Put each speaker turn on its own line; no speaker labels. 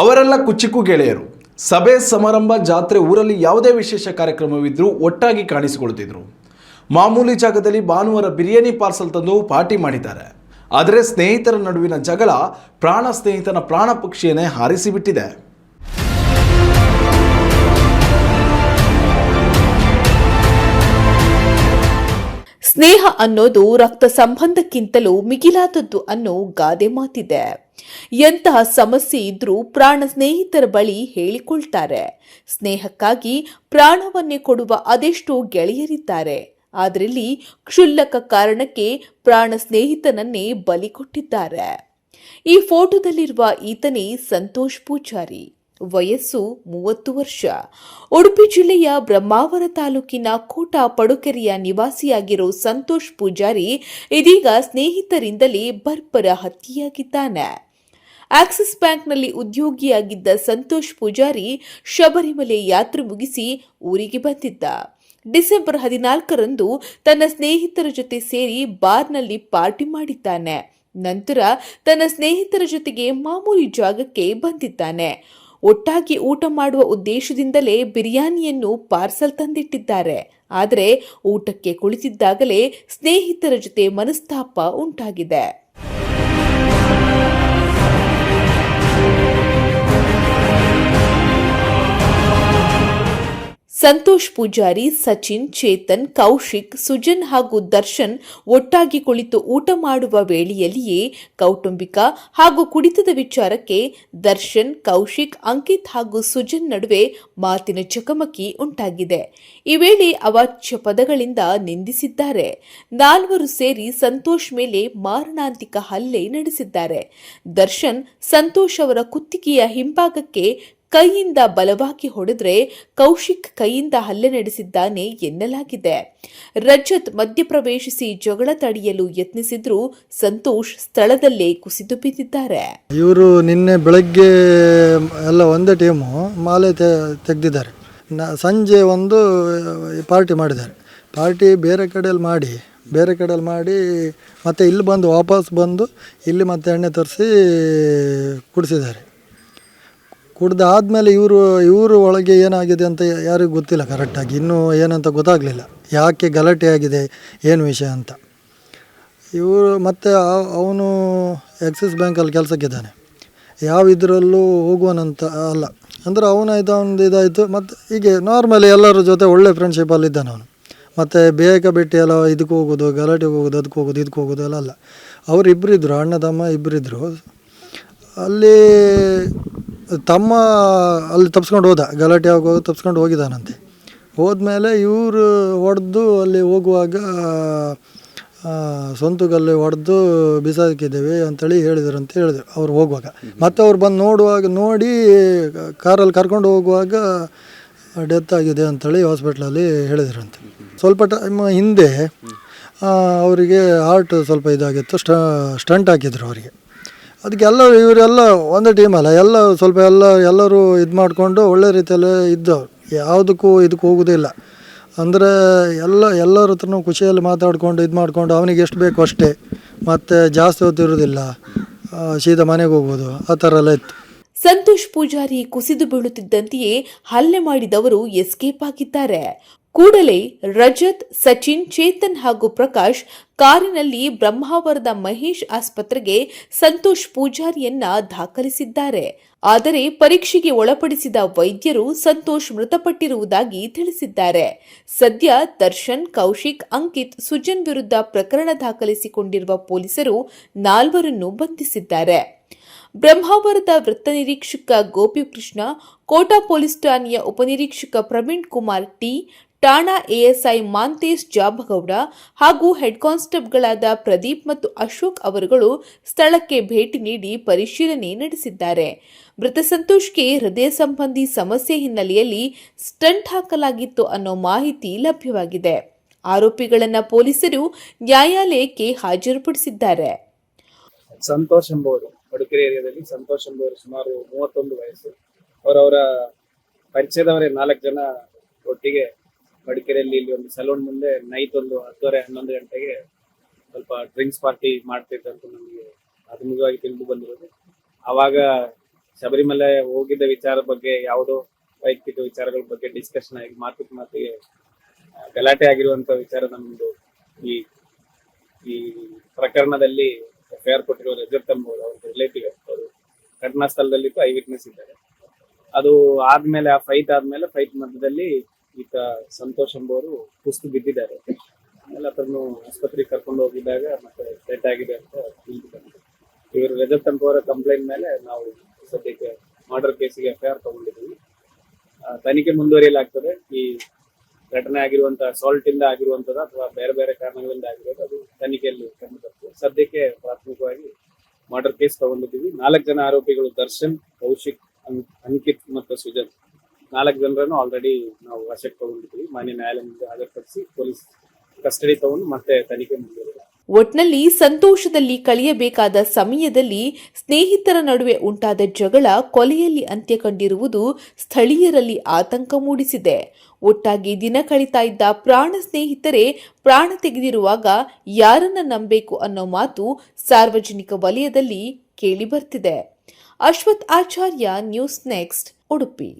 ಅವರೆಲ್ಲ ಕುಚಿಕ್ಕು ಗೆಳೆಯರು. ಸಭೆ ಸಮಾರಂಭ ಜಾತ್ರೆ ಊರಲ್ಲಿ ಯಾವುದೇ ವಿಶೇಷ ಕಾರ್ಯಕ್ರಮವಿದ್ರೂ ಒಟ್ಟಾಗಿ ಕಾಣಿಸಿಕೊಳ್ಳುತ್ತಿದ್ರು. ಮಾಮೂಲಿ ಜಾಗದಲ್ಲಿ ಭಾನುವಾರ ಬಿರಿಯಾನಿ ಪಾರ್ಸಲ್ ತಂದು ಪಾರ್ಟಿ ಮಾಡಿದ್ದಾರೆ. ಆದರೆ ಸ್ನೇಹಿತರ ನಡುವಿನ ಜಗಳ ಪ್ರಾಣ ಸ್ನೇಹಿತನ ಪ್ರಾಣ ಪಕ್ಷಿಯನ್ನೇ ಹಾರಿಸಿಬಿಟ್ಟಿದೆ.
ಸ್ನೇಹ ಅನ್ನೋದು ರಕ್ತ ಸಂಬಂಧಕ್ಕಿಂತಲೂ ಮಿಗಿಲಾದದ್ದು ಅನ್ನೋ ಗಾದೆ ಮಾತಿದೆ. ಎಂತಹ ಸಮಸ್ಯೆ ಇದ್ರೂ ಪ್ರಾಣ ಸ್ನೇಹಿತರ ಬಳಿ ಹೇಳಿಕೊಳ್ತಾರೆ. ಸ್ನೇಹಕ್ಕಾಗಿ ಪ್ರಾಣವನ್ನೇ ಕೊಡುವ ಅದೆಷ್ಟೋ ಗೆಳೆಯರಿದ್ದಾರೆ. ಆದ್ರಲ್ಲಿ ಕ್ಷುಲ್ಲಕ ಕಾರಣಕ್ಕೆ ಪ್ರಾಣ ಸ್ನೇಹಿತನನ್ನೇ ಬಲಿ ಕೊಟ್ಟಿದ್ದಾರೆ. ಈ ಫೋಟೋದಲ್ಲಿರುವ ಈತನೇ ಸಂತೋಷ್ ಪೂಜಾರಿ. ವಯಸ್ಸು 30 ವರ್ಷ. ಉಡುಪಿ ಜಿಲ್ಲೆಯ ಬ್ರಹ್ಮಾವರ ತಾಲೂಕಿನ ಕೋಟಾ ಪಡುಕೆರೆಯ ನಿವಾಸಿಯಾಗಿರೋ ಸಂತೋಷ್ ಪೂಜಾರಿ ಇದೀಗ ಸ್ನೇಹಿತರಿಂದಲೇ ಬರ್ಬರ ಹತ್ಯೆಯಾಗಿದ್ದಾನೆ. ಆಕ್ಸಿಸ್ ಬ್ಯಾಂಕ್ನಲ್ಲಿ ಉದ್ಯೋಗಿಯಾಗಿದ್ದ ಸಂತೋಷ್ ಪೂಜಾರಿ ಶಬರಿಮಲೆ ಯಾತ್ರೆ ಮುಗಿಸಿ ಊರಿಗೆ ಬಂದಿದ್ದ. ಡಿಸೆಂಬರ್ 14ರಂದು ತನ್ನ ಸ್ನೇಹಿತರ ಜೊತೆ ಸೇರಿ ಬಾರ್ನಲ್ಲಿ ಪಾರ್ಟಿ ಮಾಡಿದ್ದಾನೆ. ನಂತರ ತನ್ನ ಸ್ನೇಹಿತರ ಜೊತೆಗೆ ಮಾಮೂಲಿ ಜಾಗಕ್ಕೆ ಬಂದಿದ್ದಾನೆ. ಒಟ್ಟಾಗಿ ಊಟ ಮಾಡುವ ಉದ್ದೇಶದಿಂದಲೇ ಬಿರಿಯಾನಿಯನ್ನು ಪಾರ್ಸಲ್ ತಂದಿಟ್ಟಿದ್ದಾರೆ. ಆದರೆ ಊಟಕ್ಕೆ ಕುಳಿತಿದ್ದಾಗಲೇ ಸ್ನೇಹಿತರ ಜೊತೆ ಮನಸ್ತಾಪ ಉಂಟಾಗಿದೆ. ಸಂತೋಷ್ ಪೂಜಾರಿ, ಸಚಿನ್, ಚೇತನ್, ಕೌಶಿಕ್, ಸುಜನ್ ಹಾಗೂ ದರ್ಶನ್ ಒಟ್ಟಾಗಿ ಕುಳಿತು ಊಟ ಮಾಡುವ ವೇಳೆಯಲ್ಲಿಯೇ ಕೌಟುಂಬಿಕ ಹಾಗೂ ಕುಡಿತದ ವಿಚಾರಕ್ಕೆ ದರ್ಶನ್, ಕೌಶಿಕ್, ಅಂಕಿತ್ ಹಾಗೂ ಸುಜನ್ ನಡುವೆ ಮಾತಿನ ಚಕಮಕಿ ಉಂಟಾಗಿದೆ. ಈ ವೇಳೆ ಅವಾಚ್ಯ ಪದಗಳಿಂದ ನಿಂದಿಸಿದ್ದಾರೆ. ನಾಲ್ವರು ಸೇರಿ ಸಂತೋಷ್ ಮೇಲೆ ಮಾರಣಾಂತಿಕ ಹಲ್ಲೆ ನಡೆಸಿದ್ದಾರೆ. ದರ್ಶನ್ ಸಂತೋಷ್ ಅವರ ಕುತ್ತಿಗೆಯ ಹಿಂಭಾಗಕ್ಕೆ ಕೈಯಿಂದ ಬಲವಾಗಿ ಹೊಡೆದ್ರೆ ಕೌಶಿಕ್ ಕೈಯಿಂದ ಹಲ್ಲೆ ನಡೆಸಿದ್ದಾನೆ ಎನ್ನಲಾಗಿದೆ. ರಜತ್ ಮಧ್ಯಪ್ರವೇಶಿಸಿ ಜಗಳ ತಡೆಯಲು ಯತ್ನಿಸಿದ್ರು ಸಂತೋಷ್ ಸ್ಥಳದಲ್ಲೇ ಕುಸಿದು ಬಿದ್ದಿದ್ದಾರೆ.
ಇವರು ನಿನ್ನೆ ಬೆಳಗ್ಗೆ ಎಲ್ಲ ಒಂದೇ ಟೀಮು ಮಾಲೆ ತೆಗೆದಿದ್ದಾರೆ. ಸಂಜೆ ಒಂದು ಪಾರ್ಟಿ ಮಾಡಿದ್ದಾರೆ. ಪಾರ್ಟಿ ಬೇರೆ ಕಡೆಯಲ್ಲಿ ಮಾಡಿ ಮತ್ತೆ ಇಲ್ಲಿ ಬಂದು ವಾಪಸ್ ಬಂದು ಇಲ್ಲಿ ಮತ್ತೆ ಎಣ್ಣೆ ತರಿಸಿ ಕುಡಿಸಿದ್ದಾರೆ. ಕುಡ್ದಾದ್ಮೇಲೆ ಇವರು ಒಳಗೆ ಏನಾಗಿದೆ ಅಂತ ಯಾರಿಗೂ ಗೊತ್ತಿಲ್ಲ ಕರೆಕ್ಟಾಗಿ. ಇನ್ನೂ ಏನಂತ ಗೊತ್ತಾಗಲಿಲ್ಲ, ಯಾಕೆ ಗಲಾಟೆ ಆಗಿದೆ, ಏನು ವಿಷಯ ಅಂತ. ಇವರು ಮತ್ತು ಅವನು ಆಕ್ಸಿಸ್ ಬ್ಯಾಂಕಲ್ಲಿ ಕೆಲಸಕ್ಕಿದ್ದಾನೆ. ಯಾವ ಇದರಲ್ಲೂ ಹೋಗುವನಂತ ಅಲ್ಲ, ಅಂದರೆ ಅವನದು ಇದಾಯಿತು. ಮತ್ತು ಹೀಗೆ ನಾರ್ಮಲಿ ಎಲ್ಲರ ಜೊತೆ ಒಳ್ಳೆ ಫ್ರೆಂಡ್ಶಿಪ್ಪಲ್ಲಿದ್ದಾನೆ ಅವನು. ಮತ್ತು ಬೇಗ ಎಲ್ಲ ಇದಕ್ಕೆ ಹೋಗೋದು, ಗಲಾಟೆಗೆ ಹೋಗೋದು, ಅದಕ್ಕೆ ಹೋಗೋದು, ಇದಕ್ಕೆ ಹೋಗೋದು ಎಲ್ಲ ಅಲ್ಲ. ಅವರಿಬ್ಬರಿದ್ದರು, ಅಣ್ಣ ತಮ್ಮ ಇಬ್ಬರಿದ್ದರು. ಅಲ್ಲಿ ತಮ್ಮ ಅಲ್ಲಿ ತಪ್ಸ್ಕೊಂಡು ಹೋದ, ಗಲಾಟೆ ಆಗೋದು ತಪ್ಸ್ಕೊಂಡು ಹೋಗಿದ್ದಾನಂತೆ. ಹೋದ್ಮೇಲೆ ಇವರು ಹೊಡೆದು ಅಲ್ಲಿ ಹೋಗುವಾಗ ಸ್ವಂತಗಲ್ಲಿ ಹೊಡೆದು ಬಿಸಾಕಿದ್ದೇವೆ ಅಂತೇಳಿ ಹೇಳಿದರು ಅವ್ರು ಹೋಗುವಾಗ. ಮತ್ತು ಅವ್ರು ಬಂದು ನೋಡಿ ಕಾರಲ್ಲಿ ಕರ್ಕೊಂಡು ಹೋಗುವಾಗ ಡೆತ್ ಆಗಿದೆ ಅಂಥೇಳಿ ಹಾಸ್ಪಿಟ್ಲಲ್ಲಿ ಹೇಳಿದ್ರಂತೆ. ಸ್ವಲ್ಪ ಟೈಮ್ ಹಿಂದೆ ಅವರಿಗೆ ಹಾರ್ಟ್ ಸ್ವಲ್ಪ ಇದಾಗಿತ್ತು, ಸ್ಟಂಟ್ ಹಾಕಿದ್ರು ಅವರಿಗೆ. ಅದಕ್ಕೆ ಇವರೆಲ್ಲ ಒಂದೇ ಟೀಮಲ್ಲ, ಎಲ್ಲರೂ ಇದು ಮಾಡಿಕೊಂಡು ಒಳ್ಳೆ ರೀತಿಯಲ್ಲೇ ಇದ್ದವ್ರು. ಯಾವುದಕ್ಕೂ ಇದಕ್ಕೆ ಹೋಗೋದಿಲ್ಲ. ಅಂದರೆ ಎಲ್ಲರ ಹತ್ರನೂ ಖುಷಿಯಲ್ಲಿ ಮಾತಾಡಿಕೊಂಡು ಇದು ಮಾಡಿಕೊಂಡು ಅವನಿಗೆ ಎಷ್ಟು ಬೇಕು ಅಷ್ಟೇ, ಮತ್ತು ಜಾಸ್ತಿ ಹೊತ್ತಿರೋದಿಲ್ಲ, ಸೀದಾ ಮನೆಗೆ ಹೋಗ್ಬೋದು, ಆ ಥರ ಎಲ್ಲ ಇತ್ತು.
ಸಂತೋಷ್ ಪೂಜಾರಿ ಕುಸಿದು ಬೀಳುತ್ತಿದ್ದಂತೆಯೇ ಹಲ್ಲೆ ಮಾಡಿದವರು ಎಸ್ಕೇಪ್ ಆಗಿದ್ದಾರೆ. ಕೂಡಲೇ ರಜತ್, ಸಚಿನ್, ಚೇತನ್ ಹಾಗೂ ಪ್ರಕಾಶ್ ಕಾರಿನಲ್ಲಿ ಬ್ರಹ್ಮಾವರದ ಮಹೇಶ್ ಆಸ್ಪತ್ರೆಗೆ ಸಂತೋಷ್ ಪೂಜಾರಿಯನ್ನ ದಾಖಲಿಸಿದ್ದಾರೆ. ಆದರೆ ಪರೀಕ್ಷೆಗೆ ಒಳಪಡಿಸಿದ ವೈದ್ಯರು ಸಂತೋಷ್ ಮೃತಪಟ್ಟಿರುವುದಾಗಿ ತಿಳಿಸಿದ್ದಾರೆ. ಸದ್ಯ ದರ್ಶನ್, ಕೌಶಿಕ್, ಅಂಕಿತ್, ಸುಜನ್ ವಿರುದ್ಧ ಪ್ರಕರಣ ದಾಖಲಿಸಿಕೊಂಡಿರುವ ಪೊಲೀಸರು 4ರನ್ನು ಬಂಧಿಸಿದ್ದಾರೆ. ಬ್ರಹ್ಮಾವರದ ವೃತ್ತ ನಿರೀಕ್ಷಕ ಗೋಪಿಕೃಷ್ಣ, ಕೋಟಾ ಪೊಲೀಸ್ ಠಾಣೆಯ ಉಪನಿರೀಕ್ಷಕ ಪ್ರವೀಣ್ ಕುಮಾರ್ ಟಿ, ಠಾಣಾ ಎಎಸ್ಐ ಮಾಂತೇಶ್ ಜಾಬಗೌಡ ಹಾಗೂ ಹೆಡ್ ಕಾನ್ಸ್ಟೇಬಲ್ಗಳಾದ ಪ್ರದೀಪ್ ಮತ್ತು ಅಶೋಕ್ ಅವರುಗಳು ಸ್ಥಳಕ್ಕೆ ಭೇಟಿ ನೀಡಿ ಪರಿಶೀಲನೆ ನಡೆಸಿದ್ದಾರೆ. ಮೃತ ಸಂತೋಷ್ಗೆ ಹೃದಯ ಸಂಬಂಧಿ ಸಮಸ್ಯೆ ಹಿನ್ನೆಲೆಯಲ್ಲಿ ಸ್ಟಂಟ್ ಹಾಕಲಾಗಿತ್ತು ಅನ್ನೋ ಮಾಹಿತಿ ಲಭ್ಯವಾಗಿದೆ. ಆರೋಪಿಗಳನ್ನ ಪೊಲೀಸರು ನ್ಯಾಯಾಲಯಕ್ಕೆ ಹಾಜರುಪಡಿಸಿದ್ದಾರೆ.
ಸಂತೋಷ್ ಎಂಬುವರು ಮಡಿಕೇರಿ ಏರಿಯಾದಲ್ಲಿ ಸಂತೋಷ್ ಎಂಬುವರು ಸುಮಾರು 31 ವಯಸ್ಸು. ಅವರವರ ಪರಿಚಯದವರೇ 4 ಜನ ಒಟ್ಟಿಗೆ ಮಡಿಕೇರಿಯಲ್ಲಿ ಇಲ್ಲಿ ಒಂದು ಸಲೂನ್ ಮುಂದೆ ನೈಟ್ ಒಂದು 10:30-11 ಗಂಟೆಗೆ ಸ್ವಲ್ಪ ಡ್ರಿಂಕ್ಸ್ ಪಾರ್ಟಿ ಮಾಡ್ತಿದ್ದಂತ ನಮಗೆ ಪ್ರಾಥಮಿಕವಾಗಿ ತಿಳಿದು ಬಂದಿರೋದು. ಆವಾಗ ಶಬರಿಮಲೆ ಹೋಗಿದ್ದ ವಿಚಾರದ ಬಗ್ಗೆ ಯಾವುದೋ ವೈಯಕ್ತಿಕ ವಿಚಾರಗಳ ಬಗ್ಗೆ ಡಿಸ್ಕಷನ್ ಆಗಿ ಮಾತಿಗೆ ಗಲಾಟೆ ಆಗಿರುವಂತ ವಿಚಾರ ನಮ್ದು ಈ ಈ ಪ್ರಕರಣದಲ್ಲಿ FIR ಕೊಟ್ಟಿರುವ ರಜತ್ ಎಂಬುವರು ಅವ್ರ ರಿಲೇಟಿವ್ ಅವರು ಘಟನಾ ಸ್ಥಳದಲ್ಲಿದ್ದು ಐ ವಿಟ್ನೆಸ್ ಇದ್ದಾರೆ. ಅದು ಆದ್ಮೇಲೆ ಆ ಫೈಟ್ ಮಧ್ಯದಲ್ಲಿ ಈತ ಸಂತೋಷ್ ಎಂಬುವರು ಕುಸ್ತು ಬಿದ್ದಿದ್ದಾರೆ. ಆಮೇಲೆ ಅದನ್ನು ಆಸ್ಪತ್ರೆಗೆ ಕರ್ಕೊಂಡು ಹೋಗಿದ್ದಾಗ ಮತ್ತೆ ಡೆತ್ ಆಗಿದೆ ಅಂತ ತಿಳಿದುಬಂತು. ಇವರು ರಜತ್ ಎಂಬುವರ ಕಂಪ್ಲೇಂಟ್ ಮೇಲೆ ನಾವು ಸದ್ಯಕ್ಕೆ ಮರ್ಡರ್ ಕೇಸಿಗೆ FIR ತಗೊಂಡಿದ್ದೀವಿ. ತನಿಖೆ ಮುಂದುವರಿಯಲಾಗ್ತದೆ. ಈ ಘಟನೆ ಆಗಿರುವಂತಹ ಸಾಲ್ಟ್ ಇಂದ ಆಗಿರುವಂತದ ಅಥವಾ ಬೇರೆ ಬೇರೆ ಕಾರಣಗಳಿಂದ ಆಗಿರೋದು ಅದು ತನಿಖೆಯಲ್ಲಿ ಕಂಡು ಬರ್ತದೆ. ಸದ್ಯಕ್ಕೆ ಪ್ರಾಥಮಿಕವಾಗಿ ಮರ್ಡರ್ ಕೇಸ್ ತಗೊಂಡಿದ್ದೀವಿ. 4 ಜನ ಆರೋಪಿಗಳು ದರ್ಶನ್, ಕೌಶಿಕ್, ಅಂಕಿತ್ ಮತ್ತು ಸುಜನ್ 4 ಜನರನ್ನು ಆಲ್ರೆಡಿ ನಾವು ವಶಕ್ಕೆ ತಗೊಂಡಿದ್ದೀವಿ. ಮಾನ್ಯ ನ್ಯಾಯಾಲಯದಿಂದ ಹಾಜರುಪಡಿಸಿ ಪೊಲೀಸ್ ಕಸ್ಟಡಿ ತಗೊಂಡು ಮತ್ತೆ ತನಿಖೆ ಮುಂದುವರಿದೆ.
ಒಟ್ನಲ್ಲಿ ಸಂತೋಷದಲ್ಲಿ ಕಳೆಯಬೇಕಾದ ಸಮಯದಲ್ಲಿ ಸ್ನೇಹಿತರ ನಡುವೆ ಉಂಟಾದ ಜಗಳ ಕೊಲೆಯಲ್ಲಿ ಅಂತ್ಯ ಕಂಡಿರುವುದು ಸ್ಥಳೀಯರಲ್ಲಿ ಆತಂಕ ಮೂಡಿಸಿದೆ. ಒಟ್ಟಾಗಿ ದಿನ ಕಳೀತಾ ಇದ್ದ ಪ್ರಾಣ ಸ್ನೇಹಿತರೇ ಪ್ರಾಣ ತೆಗೆದಿರುವಾಗ ಯಾರನ್ನ ನಂಬಬೇಕು ಅನ್ನೋ ಮಾತು ಸಾರ್ವಜನಿಕ ವಲಯದಲ್ಲಿ ಕೇಳಿ ಬರ್ತಿದೆ. ಅಶ್ವಥ್ ಆಚಾರ್ಯ, ನ್ಯೂಸ್ ನೆಕ್ಸ್ಟ್, ಉಡುಪಿ.